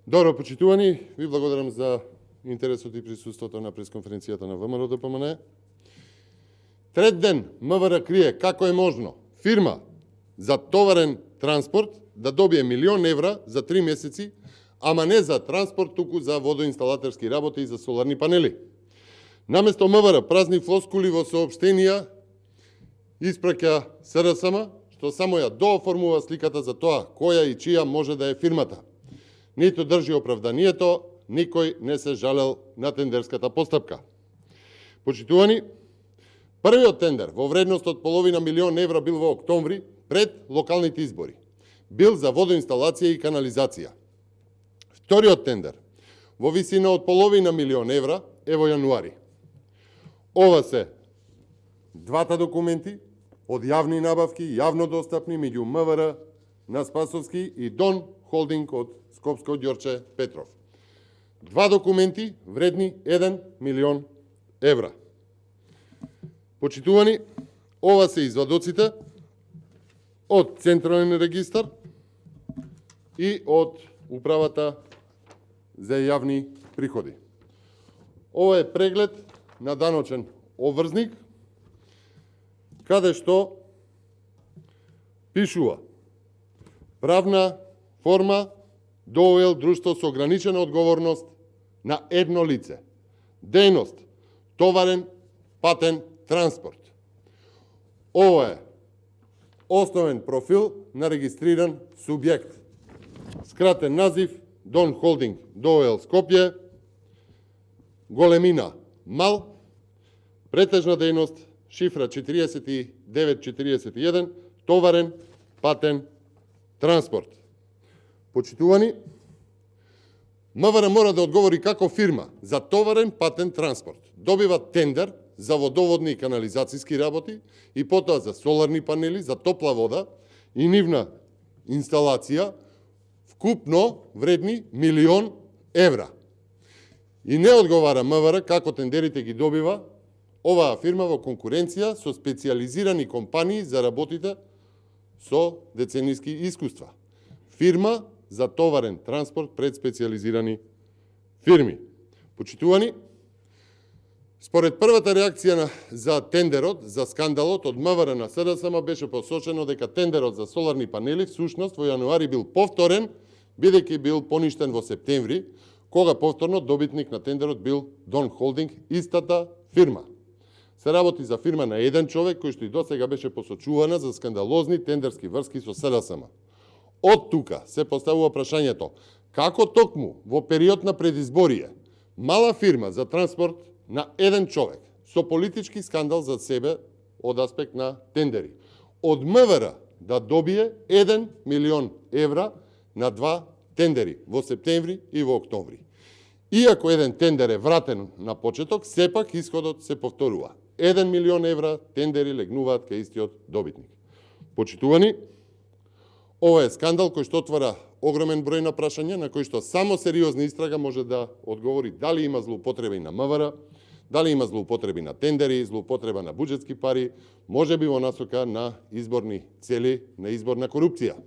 Добро, почитувани, ви благодарам за интересот и присуството на пресконференцијата на ВМРО ДПМН. Трет ден МВР крие како е можно фирма за товарен транспорт да добие 1.000.000 евра за 3 месеци, ама не за транспорт, туку за водоинсталаторски работи и за соларни панели. Наместо МВР празни флоскули во соопштенија испраќа СРСМ, што само ја дооформува сликата за тоа која и чија може да е фирмата. Ниту држи оправданието, никој не се жалел на тендерската постапка. Почитувани, првиот тендер во вредност од половина 1.000.000 евра бил во октомври пред локалните избори. Бил за водоинсталација и канализација. Вториот тендер во висина од половина 1.000.000 евра е во јануари. Ова се двата документи од јавни набавки, јавно достапни меѓу МВР на Спасовски и Дон Холдинг од Скопско Ѓорче Петров. Два документи вредни 1.000.000 евра. Почитувани, ова се извадоците од Централен регистар и од Управата за јавни приходи. Ова е преглед на даночен обврзник, каде што пишува правна форма ДООЛ друштво со ограничена одговорност на едно лице. Дејност товарен патен транспорт. Ова е основен профил на регистриран субјект. Скратен назив Дон Холдинг ДООЛ Скопје, големина мал, претежна дејност шифра 4941, товарен патен транспорт. Почитувани, МВР мора да одговори како фирма за товарен патен транспорт. Добива тендер за водоводни и канализацијски работи и потоа за соларни панели, за топла вода и нивна инсталација, вкупно вредни 1.000.000 евра. И не одговара МВР како тендерите ги добива оваа фирма во конкуренција со специализирани компании за работите со деценијски искуства. Фирма за товарен транспорт пред специализирани фирми. Почитувани, според првата реакција за тендерот, за скандалот од МВР на СДСМ беше посочено дека тендерот за соларни панели всушност во јануари бил повторен, бидејќи бил поништен во септември, кога повторно добитник на тендерот бил Дон Холдинг, истата фирма. Се работи за фирма на еден човек кој што и досега беше посочувана за скандалозни тендерски врски со СДСМ. Од тука се поставува прашањето како токму во период на предизборие мала фирма за транспорт на еден човек со политички скандал за себе од аспект на тендери од МВР да добие 1.000.000 евра на два тендери во септември и во октомври. Иако еден тендер е вратен на почеток, сепак исходот се повторува. 1.000.000 евра тендери легнуваат кај истиот добитник. Почитувани, ова е скандал кој што отвара огромен број на прашања на кои што само сериозна истрага може да одговори дали има злоупотреби на МВР, дали има злоупотреби на тендери, злоупотреба на буџетски пари, можеби во насока на изборни цели, на изборна корупција.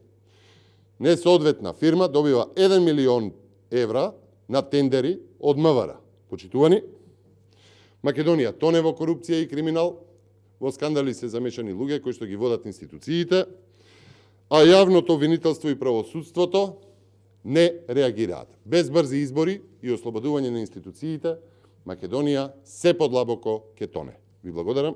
Несоодветна фирма добива 1.000.000 евра на тендери од МВР. Почитувани, Македонија тоне во корупција и криминал, во скандали се замешани луѓе кои што ги водат институциите, а јавното обвинителство и правосудството не реагираат. Без брзи избори и ослободување на институциите, Македонија се подлабоко ке тоне. Ви благодарам.